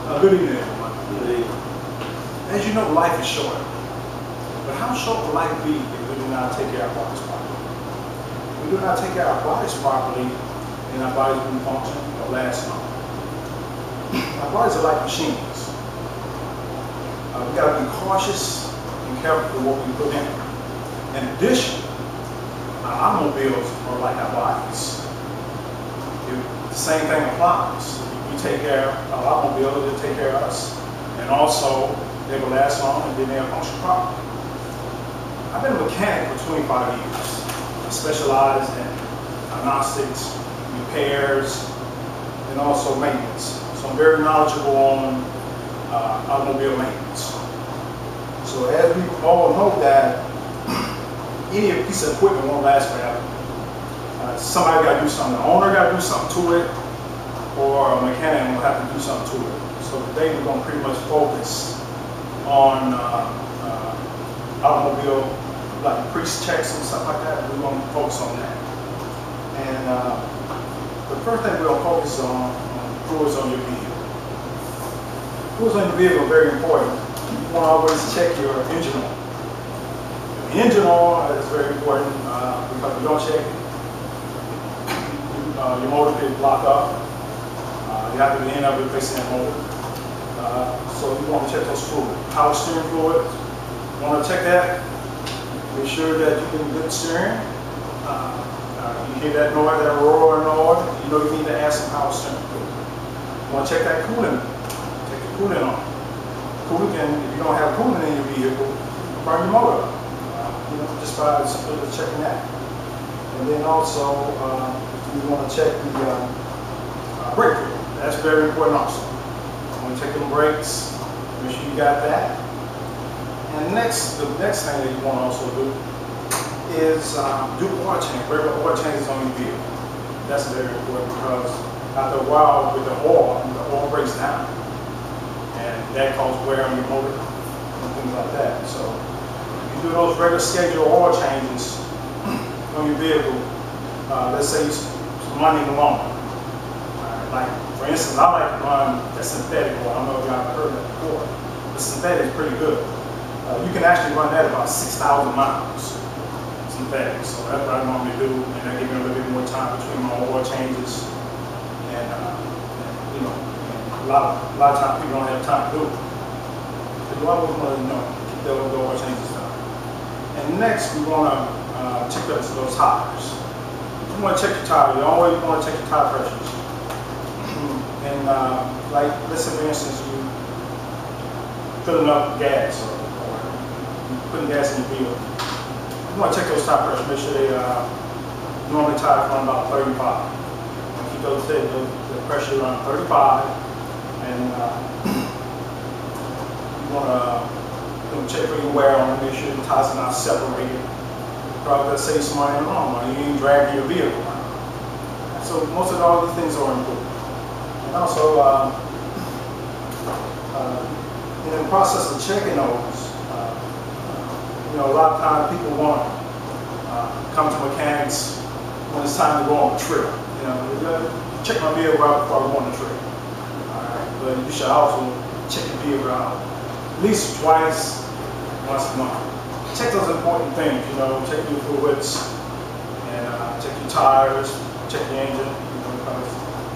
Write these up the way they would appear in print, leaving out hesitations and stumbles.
Good evening, everyone. Good evening. As you know, life is short. But how short will life be if we do not take care of our bodies properly? If we do not take care of our bodies properly, then our bodies won't function or last long. Our bodies are like machines. We got to be cautious and careful with what we put in. In addition, our automobiles are like our bodies. The same thing applies. If we take care of our automobile, they'll take care of us. And also, they will last long and then they'll function properly. I've been a mechanic for 25 years. I specialize in diagnostics, repairs, and also maintenance. So I'm very knowledgeable on automobile maintenance. So as we all know that any piece of equipment won't last forever. Somebody got to do something. The owner got to do something to it, or a mechanic will have to do something to it. So today we're going to pretty much focus on automobile, like pre-checks and stuff like that. We're going to focus on that. And the first thing we're going to focus on fluids on your vehicle. Fluids on your vehicle are very important. You want to always check your engine oil. The engine oil is very important because if you don't check it, your motor could block up. You have to end up replacing that motor. So you want to check those fluids. Power steering fluid, you want to check that. Make sure that you can get steering. You hear that noise, that roar noise, you know you need to add some power steering fluid. You want to check that coolant. Check the coolant on. Coolant can, if you don't have coolant in your vehicle, burn your motor up. Just by simply checking that. And then also, you want to check the brake fluid. That's very important also. You want to check them brakes, make sure you got that. And the next thing that you want to also do is do oil change, regular oil changes on your vehicle. That's very important because after a while with the oil breaks down. And that causes wear on your motor and things like that. So you do those regular scheduled oil changes on your vehicle. Let's say you're running along. Like for instance, I like to run a synthetic oil. I don't know if y'all have heard that before. The synthetic is pretty good. You can actually run that about 6,000 miles. Synthetic. So that's what I normally do, and I give me a little bit more time between my oil changes. And you know, a lot of times people don't have time to do it. So you always want to keep those oil changes done. And next, we want to check those tires. You want to check your tire. You always want to check your tire pressures. And like, let's say for instance, you filling up gas or putting gas in your vehicle. You want to check those tire pressures. Make sure they normally tires run about 35. Keep those steady. The pressure around 35. And you want to check for your wear on it. Make sure the tires are not separated. Probably let's say somebody in the long run, you ain't dragging your vehicle around. So most of all these things are important. And also, in the process of checking those, a lot of times people want to come to mechanics when it's time to go on a trip. Check my vehicle out before I go on a trip. Alright, but you should also check your vehicle out at least twice, once a month. Check those important things, check your fluids, and check your tires, check your engine, because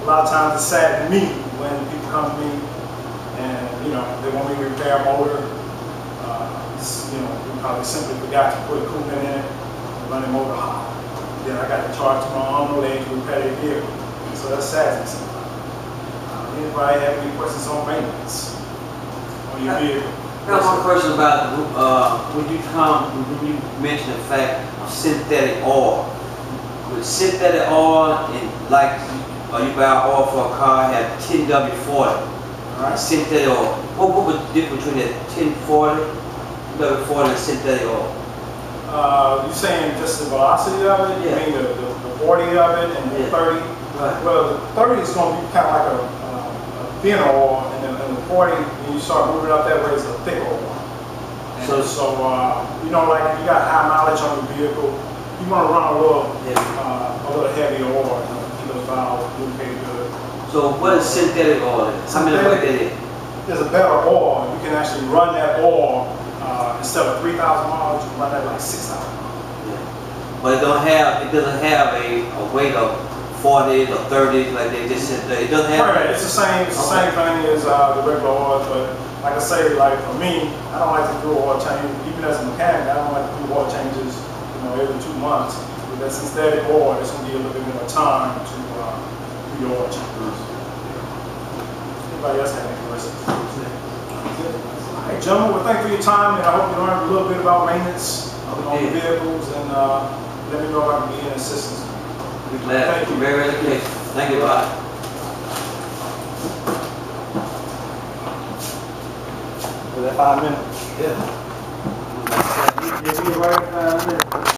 a lot of times it's sad to me when people come to me and, they want me to repair a motor, because they simply forgot to put a coolant in it and run the motor hot. Then I got to charge my arm or leg to repair their vehicle. So that's sad sometimes. Anybody have any questions on maintenance on your vehicle? I have one question about when you mentioned the fact of synthetic oil. With synthetic oil, and like you buy oil for a car, have 10W40. Right. Synthetic oil. What was the difference between that 1040, W40, and synthetic oil? You're saying just the velocity of it? Yeah. You mean the 40 of it and the 30? Right. Well, the 30 is going to be kind of like a thin oil, and the 40, when you start moving up that way, it's a thick oil. And so like if you got high mileage on your vehicle, you want to run a little heavy oil, keep those valves lubricated good. So what is synthetic oil? How many like that is? there's a better oil. You can actually run that oil instead of 3,000 miles, you can run that like 6,000 miles. Yeah. But it doesn't have a weight of 40s or 30s like they just said. It doesn't have. Right, it's the same thing as the regular oil, but like I say, like for me, I don't like to do oil change. Even as a mechanic, I don't like to do oil changes, every 2 months. With that synthetic oil, it's going to give a little bit more time to do your oil changes. Anybody else have any questions? All right, gentlemen, well, thank you for your time, and I hope you learned a little bit about maintenance on the vehicles, and let me know if I can be in assistance. We're glad. Thank you. Very educational. Thank you, Bob. Was that 5 minutes? Yeah. You'll be right 5 minutes.